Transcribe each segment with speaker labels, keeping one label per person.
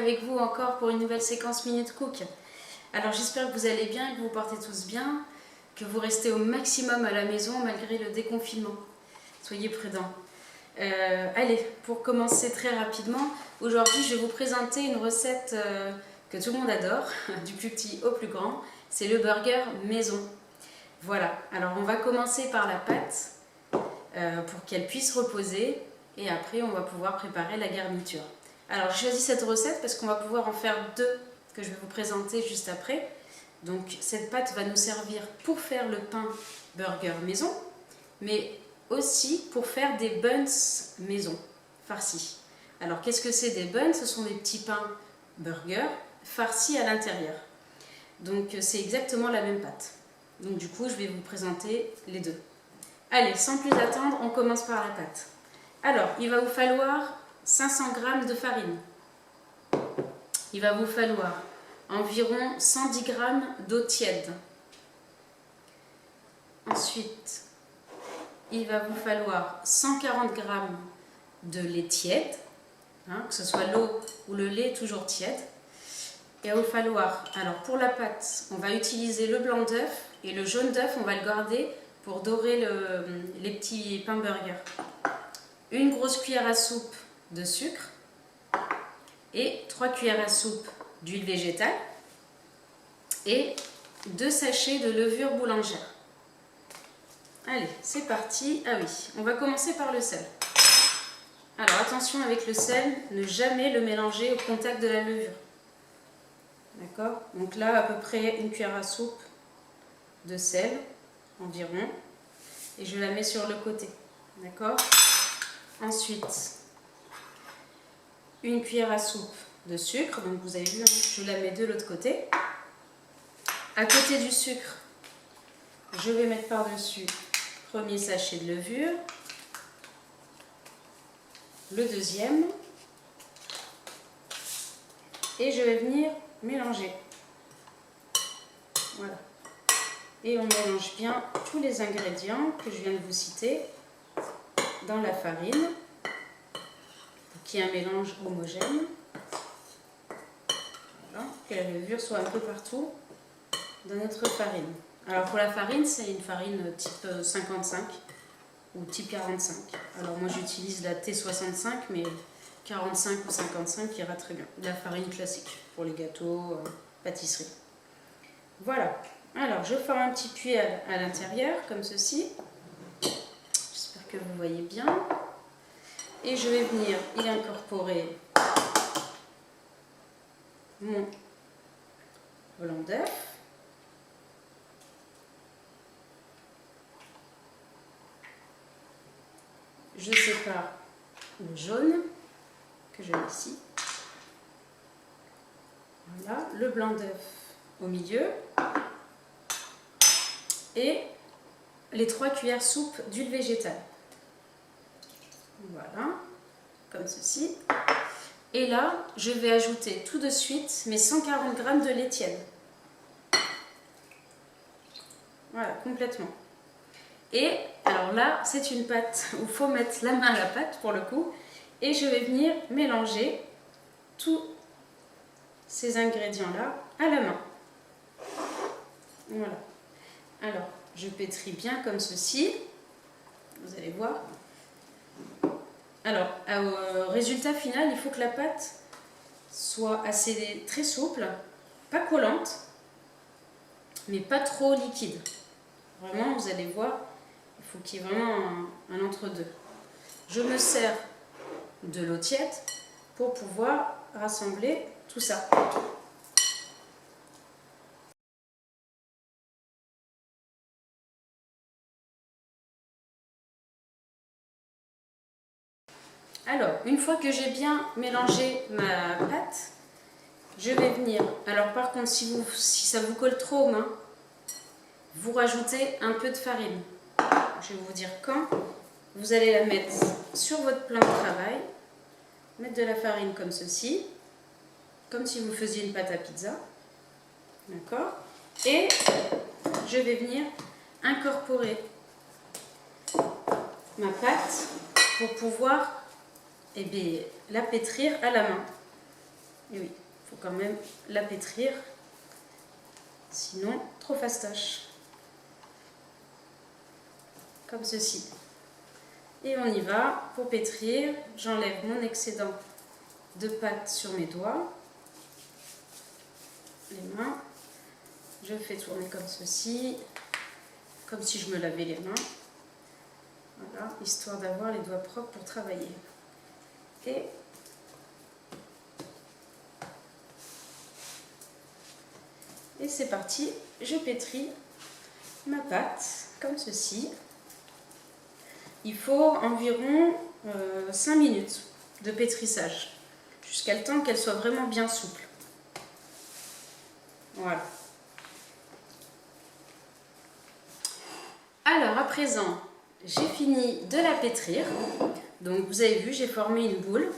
Speaker 1: avec vous encore pour une nouvelle séquence Minute Cook. Alors j'espère que vous allez bien, que vous vous portez tous bien, que vous restez au maximum à la maison malgré le déconfinement. Soyez prudents. Allez, pour commencer très rapidement, aujourd'hui je vais vous présenter une recette que tout le monde adore, du plus petit au plus grand, c'est le burger maison. Voilà, alors on va commencer par la pâte pour qu'elle puisse reposer et après on va pouvoir préparer la garniture. Alors j'ai choisi cette recette parce qu'on va pouvoir en faire deux que je vais vous présenter juste après. Donc cette pâte va nous servir pour faire le pain burger maison, mais aussi pour faire des buns maison farcis. Alors qu'est-ce que c'est des buns? Ce sont des petits pains burger farcis à l'intérieur. Donc c'est exactement la même pâte. Donc du coup je vais vous présenter les deux. Allez, sans plus attendre, on commence par la pâte. Alors il va vous falloir 500 g de farine. Il va vous falloir environ 110 g d'eau tiède. Ensuite, il va vous falloir 140 g de lait tiède, que ce soit l'eau ou le lait, toujours tiède. Il va vous falloir, alors pour la pâte, on va utiliser le blanc d'œuf et le jaune d'œuf, on va le garder pour dorer les petits pains burger. Une grosse cuillère à soupe de sucre et 3 cuillères à soupe d'huile végétale et 2 sachets de levure boulangère. Allez, c'est parti. Ah oui, on va commencer par le sel. Alors attention avec le sel, ne jamais le mélanger au contact de la levure. D'accord? Donc là, à peu près une cuillère à soupe de sel, environ, et je la mets sur le côté. D'accord? Ensuite, une cuillère à soupe de sucre, donc vous avez vu, je la mets de l'autre côté. À côté du sucre, je vais mettre par-dessus premier sachet de levure, le deuxième, et je vais venir mélanger. Voilà. Et on mélange bien tous les ingrédients que je viens de vous citer dans la farine pour qu'il y ait un mélange homogène. Voilà. Que la levure soit un peu partout dans notre farine. Alors pour la farine, c'est une farine type 55 ou type 45. Alors moi j'utilise la T65, mais 45 ou 55 ira très bien. La farine classique pour les gâteaux, pâtisserie. Voilà. Alors je forme un petit puits à l'intérieur, comme ceci. J'espère que vous voyez bien. Et je vais venir y incorporer mon blanc d'œuf. Je sépare le jaune que je mets ici. Voilà, le blanc d'œuf au milieu. Et les 3 cuillères soupe d'huile végétale. Voilà, comme ceci. Et là, je vais ajouter tout de suite mes 140 g de lait tiède. Voilà, complètement. Et alors là, c'est une pâte où il faut mettre la main à la pâte pour le coup. Et je vais venir mélanger tous ces ingrédients-là à la main. Voilà. Alors, je pétris bien comme ceci. Vous allez voir. Alors, au résultat final, il faut que la pâte soit très souple, pas collante, mais pas trop liquide. Vraiment, vous allez voir, il faut qu'il y ait vraiment un entre-deux. Je me sers de l'eau tiède pour pouvoir rassembler tout ça. Alors, une fois que j'ai bien mélangé ma pâte, je vais venir, alors par contre si ça vous colle trop aux mains, vous rajoutez un peu de farine. Je vais vous dire quand. Vous allez la mettre sur votre plan de travail, mettre de la farine comme ceci, comme si vous faisiez une pâte à pizza. D'accord? Et je vais venir incorporer ma pâte pour pouvoir la pétrir à la main. Et oui, il faut quand même la pétrir, sinon trop fastoche. Comme ceci. Et on y va pour pétrir. J'enlève mon excédent de pâte sur mes doigts, les mains. Je fais tourner comme ceci, comme si je me lavais les mains. Voilà, histoire d'avoir les doigts propres pour travailler. Et c'est parti, je pétris ma pâte comme ceci. Il faut environ 5 minutes de pétrissage, jusqu'à le temps qu'elle soit vraiment bien souple. Voilà. Alors à présent, j'ai fini de la pétrir. Donc vous avez vu, j'ai formé une boule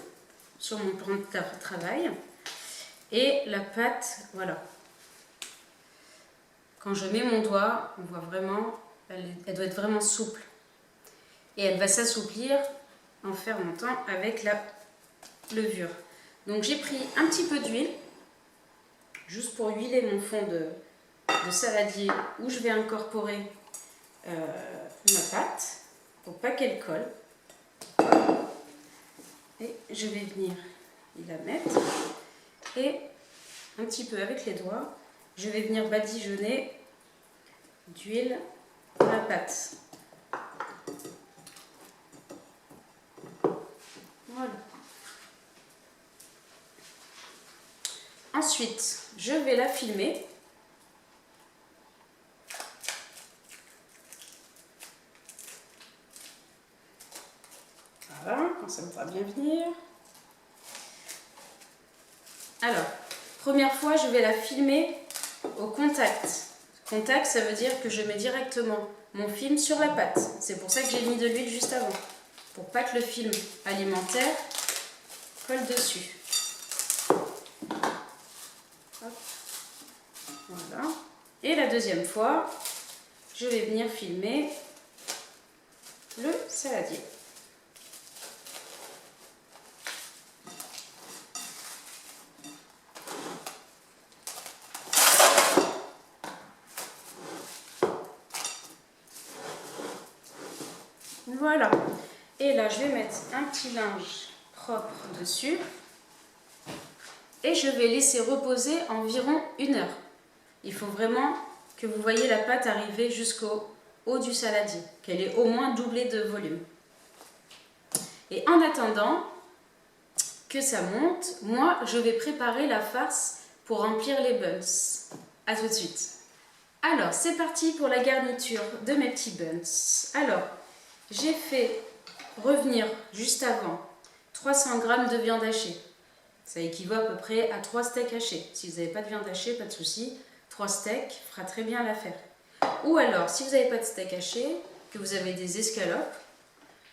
Speaker 1: sur mon plan de travail. Et la pâte, voilà. Quand je mets mon doigt, on voit vraiment, elle doit être vraiment souple. Et elle va s'assouplir en fermentant avec la levure. Donc j'ai pris un petit peu d'huile, juste pour huiler mon fond de saladier où je vais incorporer ma pâte, pour pas qu'elle colle. Et je vais venir la mettre. Et un petit peu avec les doigts, je vais venir badigeonner d'huile ma pâte. Voilà. Ensuite, je vais la filmer. Voilà, quand ça va bien venir. Alors, première fois, je vais la filmer au contact. Contact, ça veut dire que je mets directement mon film sur la pâte. C'est pour ça que j'ai mis de l'huile juste avant, pour pas que le film alimentaire colle dessus. Hop. Voilà. Et la deuxième fois, je vais venir filmer le saladier. Voilà. Et là, je vais mettre un petit linge propre dessus. Et je vais laisser reposer environ 1 heure. Il faut vraiment que vous voyez la pâte arriver jusqu'au haut du saladier, qu'elle ait au moins doublé de volume. Et en attendant que ça monte, moi, je vais préparer la farce pour remplir les buns. A tout de suite. Alors, c'est parti pour la garniture de mes petits buns. Alors, j'ai fait revenir juste avant 300 g de viande hachée. Ça équivaut à peu près à 3 steaks hachés. Si vous n'avez pas de viande hachée, pas de souci. 3 steaks fera très bien l'affaire. Ou alors, si vous n'avez pas de steak haché, que vous avez des escalopes,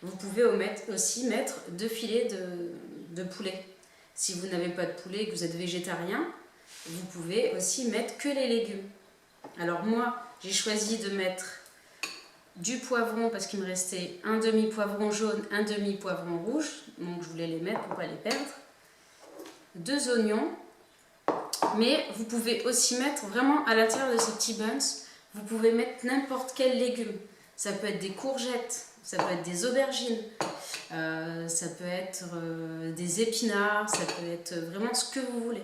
Speaker 1: vous pouvez aussi mettre 2 filets de poulet. Si vous n'avez pas de poulet et que vous êtes végétarien, vous pouvez aussi mettre que les légumes. Alors moi, j'ai choisi de mettre du poivron parce qu'il me restait un demi-poivron jaune, un demi-poivron rouge. Donc je voulais les mettre pour ne pas les perdre. 2 oignons. Mais vous pouvez aussi mettre vraiment à l'intérieur de ces petits buns, vous pouvez mettre n'importe quel légume. Ça peut être des courgettes, ça peut être des aubergines, ça peut être des épinards, ça peut être vraiment ce que vous voulez.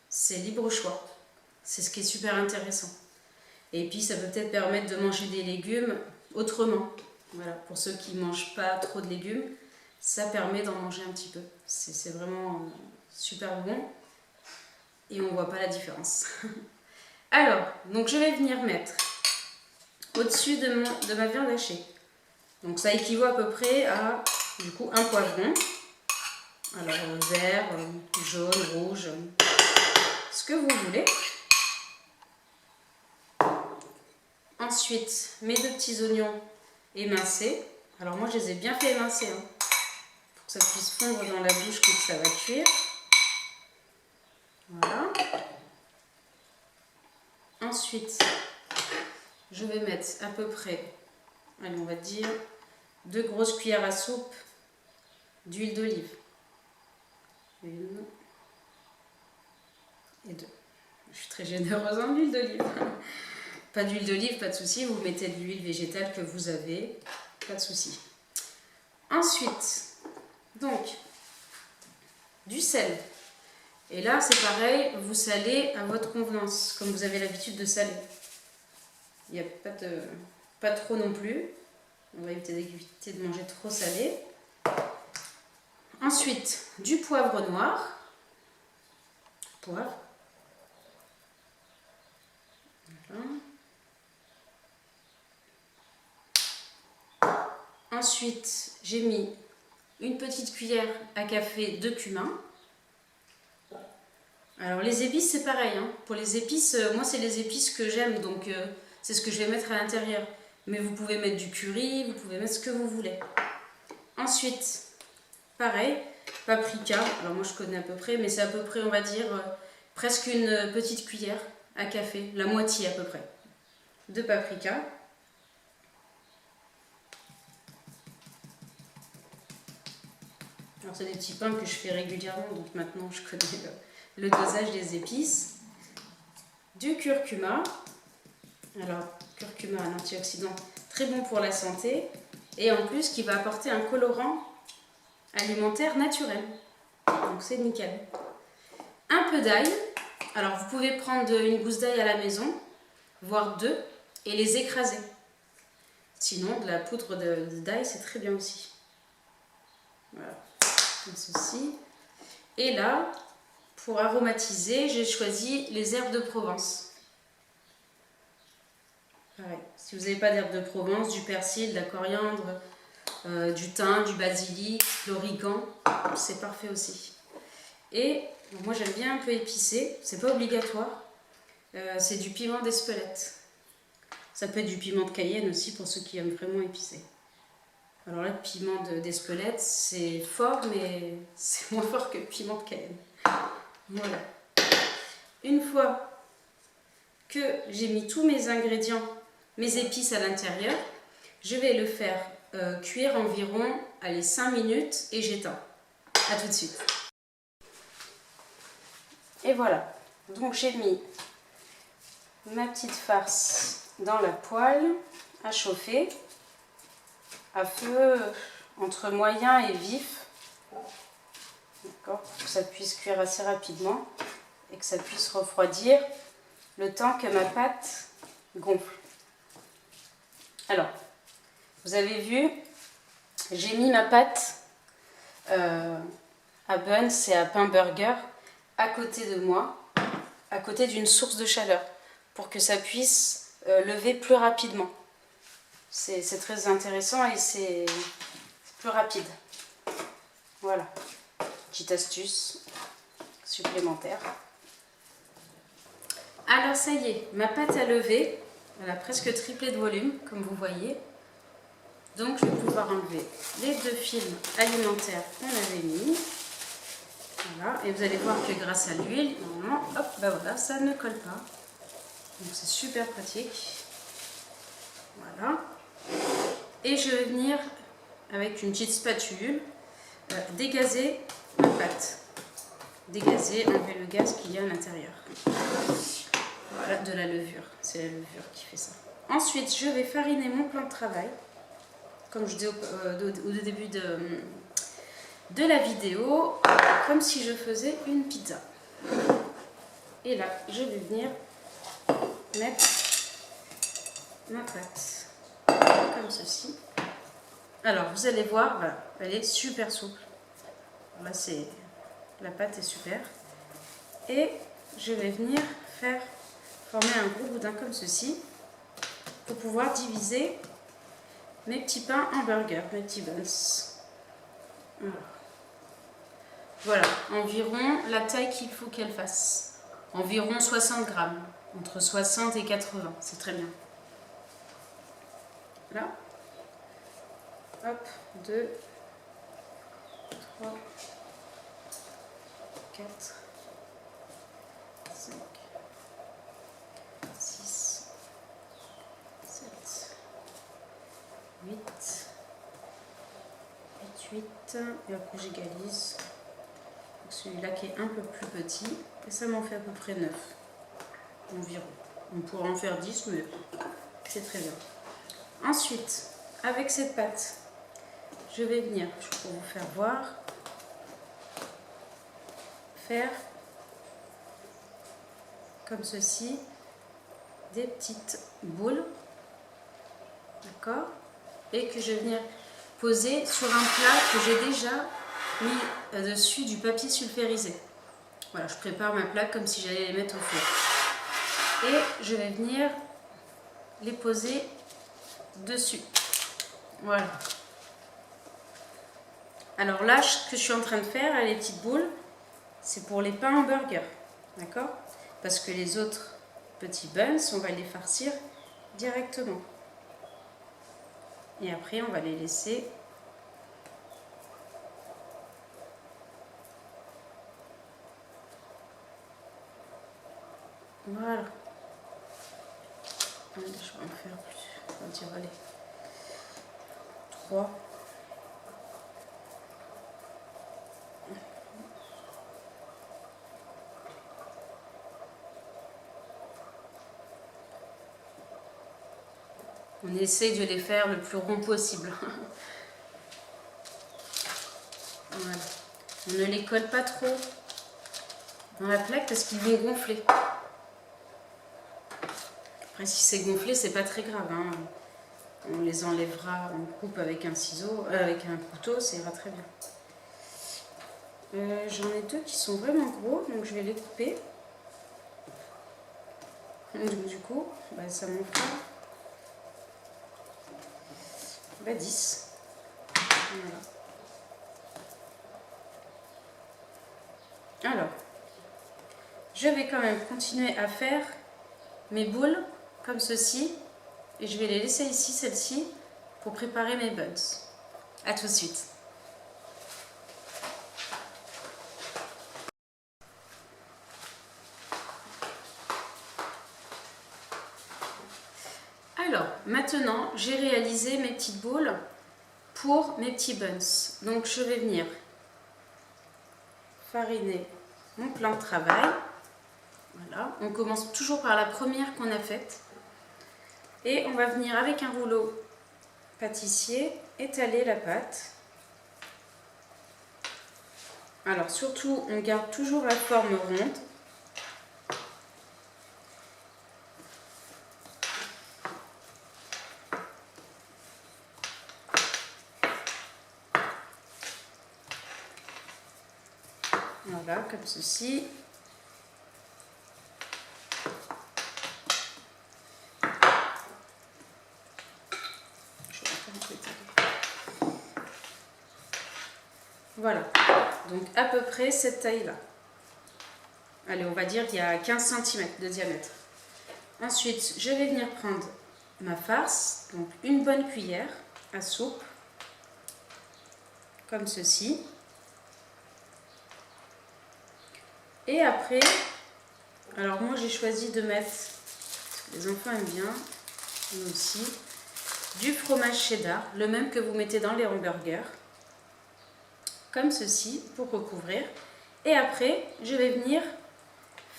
Speaker 1: C'est libre choix. C'est ce qui est super intéressant. Et puis ça peut peut-être permettre de manger des légumes autrement. Voilà, pour ceux qui ne mangent pas trop de légumes, ça permet d'en manger un petit peu. C'est vraiment super bon. Et on ne voit pas la différence. Alors, donc je vais venir mettre au-dessus de ma viande hachée. Donc ça équivaut à peu près à, du coup, un poivron. Alors vert, jaune, rouge, ce que vous voulez. Ensuite, mes 2 petits oignons émincés. Alors moi, je les ai bien fait émincer, hein, pour que ça puisse fondre dans la bouche quand ça va cuire. Voilà. Ensuite, je vais mettre à peu près, allez, on va dire, 2 grosses cuillères à soupe d'huile d'olive. 1, et 2. Je suis très généreuse en huile d'olive. Pas d'huile d'olive, pas de souci, vous mettez de l'huile végétale que vous avez, pas de souci. Ensuite, donc, du sel. Et là, c'est pareil, vous salez à votre convenance, comme vous avez l'habitude de saler. Il n'y a pas trop non plus. On va éviter de manger trop salé. Ensuite, du poivre noir. Poivre. Voilà. Ensuite, j'ai mis une petite cuillère à café de cumin. Alors les épices, c'est pareil. Hein. Pour les épices, moi c'est les épices que j'aime, donc c'est ce que je vais mettre à l'intérieur. Mais vous pouvez mettre du curry, vous pouvez mettre ce que vous voulez. Ensuite, pareil, paprika. Alors moi je connais à peu près, mais c'est à peu près, on va dire, presque une petite cuillère à café, la moitié à peu près, de paprika. Alors c'est des petits pains que je fais régulièrement, donc maintenant je connais le dosage des épices. Du curcuma. Alors, curcuma, un antioxydant très bon pour la santé et en plus qui va apporter un colorant alimentaire naturel. Donc c'est nickel. Un peu d'ail. Alors vous pouvez prendre une gousse d'ail à la maison, voire 2, et les écraser. Sinon, de la poudre d'ail, c'est très bien aussi. Voilà, comme ceci. Et là, pour aromatiser, j'ai choisi les herbes de Provence. Pareil. Si vous n'avez pas d'herbes de Provence, du persil, de la coriandre, du thym, du basilic, l'origan, c'est parfait aussi. Et moi j'aime bien un peu épicé, c'est pas obligatoire, c'est du piment d'Espelette. Ça peut être du piment de Cayenne aussi pour ceux qui aiment vraiment épicé. Alors là, le piment d'Espelette, c'est fort, mais c'est moins fort que le piment de Cayenne. Voilà. Une fois que j'ai mis tous mes ingrédients, mes épices à l'intérieur, je vais le faire cuire environ 5 minutes et j'éteins. A tout de suite. Et voilà, donc j'ai mis ma petite farce dans la poêle à chauffer à feu entre moyen et vif, d'accord, pour que ça puisse cuire assez rapidement et que ça puisse refroidir le temps que ma pâte gonfle. Alors, vous avez vu, j'ai mis ma pâte à buns et à pain burger à côté de moi, à côté d'une source de chaleur, pour que ça puisse lever plus rapidement. C'est très intéressant et c'est plus rapide. Voilà, petite astuce supplémentaire. Alors ça y est, ma pâte a levé, elle a presque triplé de volume, comme vous voyez. Donc je vais pouvoir enlever les 2 films alimentaires qu'on avait mis. Voilà, et vous allez voir que grâce à l'huile, normalement, hop, bah voilà, ça ne colle pas. Donc c'est super pratique. Voilà. Et je vais venir avec une petite spatule dégazer ma pâte. Dégazer, enlever le gaz qu'il y a à l'intérieur. Voilà, de la levure. C'est la levure qui fait ça. Ensuite, je vais fariner mon plan de travail. Comme je dis au début de la vidéo, comme si je faisais une pizza. Et là, je vais venir mettre ma pâte comme ceci. Alors, vous allez voir, voilà, elle est super souple. Là, la pâte est super. Et je vais venir former un gros boudin comme ceci pour pouvoir diviser mes petits pains en burger, mes petits buns. Voilà, environ la taille qu'il faut qu'elle fasse. Environ 60 grammes, entre 60 et 80, c'est très bien. Là, hop, 2, 3, 4, 5, 6, 7, 8, et après j'égalise. celui-là qui est un peu plus petit. Et ça m'en fait à peu près 9 environ. On pourrait en faire 10, mais c'est très bien. Ensuite, avec cette pâte, je vais venir, pour vous faire voir, faire comme ceci des petites boules, d'accord, et que je vais venir poser sur un plat que j'ai déjà mis dessus du papier sulfurisé. Voilà, je prépare ma plaque comme si j'allais les mettre au four. Et je vais venir les poser dessus. Voilà. Alors là, ce que je suis en train de faire, les petites boules, c'est pour les pains hamburgers. D'accord? Parce que les autres petits buns, on va les farcir directement. Et après, on va les laisser voilà. Je vais en faire plus. On va dire, allez, 3. On essaie de les faire le plus rond possible. Voilà. On ne les colle pas trop dans la plaque parce qu'ils vont gonfler. Après, si c'est gonflé, c'est pas très grave, hein. On les enlèvera, on coupe avec un ciseau, avec un couteau, ça ira très bien. J'en ai 2 qui sont vraiment gros, donc je vais les couper. Donc du coup, ça m'en fera 10. Voilà. Alors, je vais quand même continuer à faire mes boules comme ceci. Et je vais les laisser ici, celles-ci, pour préparer mes buns. A tout de suite. Alors, maintenant, j'ai réalisé mes petites boules pour mes petits buns. Donc, je vais venir fariner mon plan de travail. Voilà, on commence toujours par la première qu'on a faite. Et on va venir avec un rouleau pâtissier étaler la pâte. Alors surtout, on garde toujours la forme ronde. Voilà, comme ceci. Voilà, donc à peu près cette taille-là. Allez, on va dire qu'il y a 15 cm de diamètre. Ensuite, je vais venir prendre ma farce, donc une bonne cuillère à soupe, comme ceci. Et après, alors moi j'ai choisi de mettre, parce que les enfants aiment bien, nous aussi, du fromage cheddar, le même que vous mettez dans les hamburgers. Comme ceci, pour recouvrir. Et après, je vais venir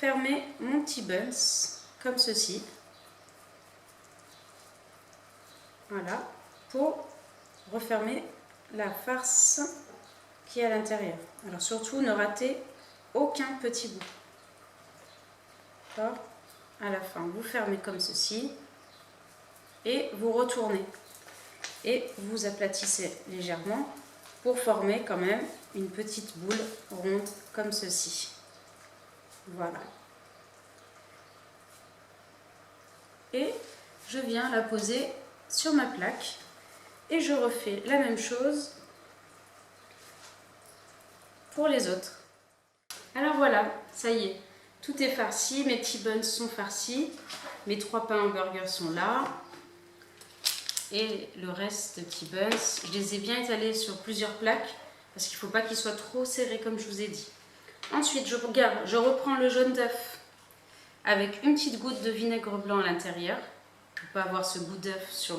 Speaker 1: fermer mon petit buns, comme ceci. Voilà, pour refermer la farce qui est à l'intérieur. Alors surtout, ne ratez aucun petit bout. D'accord ? À la fin, vous fermez comme ceci. Et vous retournez. Et vous aplatissez légèrement pour former quand même une petite boule ronde comme ceci. Voilà. Et je viens la poser sur ma plaque et je refais la même chose pour les autres. Alors voilà, ça y est, tout est farci, mes petits buns sont farcis, mes 3 pains hamburgers sont là. Et le reste de petits buns, je les ai bien étalés sur plusieurs plaques parce qu'il ne faut pas qu'ils soient trop serrés comme je vous ai dit. Ensuite, je reprends le jaune d'œuf avec une petite goutte de vinaigre blanc à l'intérieur pour ne pas avoir ce goût d'œuf sur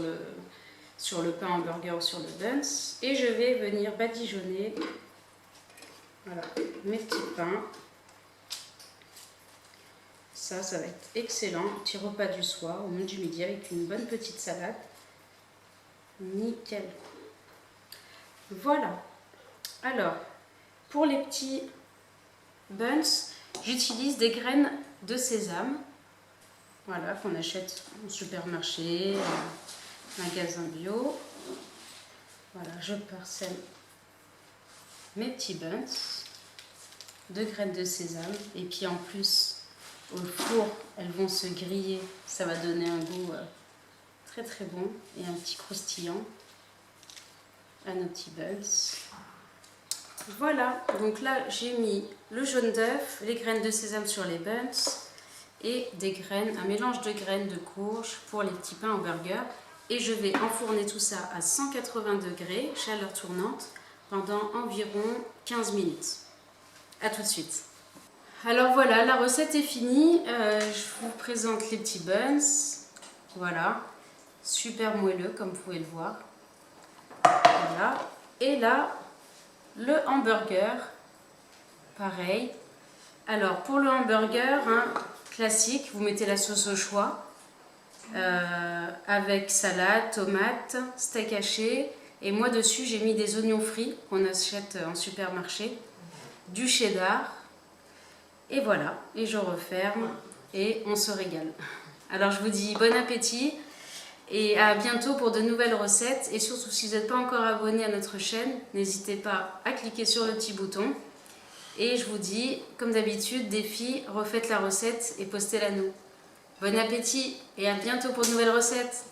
Speaker 1: le pain hamburger ou sur le buns. Et je vais venir badigeonner Voilà, mes petits pains. Ça va être excellent. Petit repas du soir, au moment du midi, avec une bonne petite salade. Nickel. Voilà. Alors, pour les petits buns, j'utilise des graines de sésame. Voilà, qu'on achète au supermarché, magasin bio. Voilà, je parsème mes petits buns de graines de sésame. Et puis en plus, au four, elles vont se griller. Ça va donner un goût très très bon et un petit croustillant à nos petits buns. Voilà, donc là j'ai mis le jaune d'œuf, les graines de sésame sur les buns et des graines, un mélange de graines de courge pour les petits pains au burger. Et je vais enfourner tout ça à 180 degrés, chaleur tournante, pendant environ 15 minutes. A tout de suite. Alors voilà, la recette est finie. Je vous présente les petits buns. Voilà, super moelleux comme vous pouvez le voir. Voilà. Et là, le hamburger, pareil. Alors pour le hamburger, classique, vous mettez la sauce au choix. Avec salade, tomate, steak haché. Et moi dessus, j'ai mis des oignons frits qu'on achète en supermarché. Du cheddar. Et voilà, et je referme et on se régale. Alors je vous dis bon appétit et à bientôt pour de nouvelles recettes. Et surtout, si vous n'êtes pas encore abonné à notre chaîne, n'hésitez pas à cliquer sur le petit bouton. Et je vous dis, comme d'habitude, défi, refaites la recette et postez-la nous. Bon appétit et à bientôt pour de nouvelles recettes.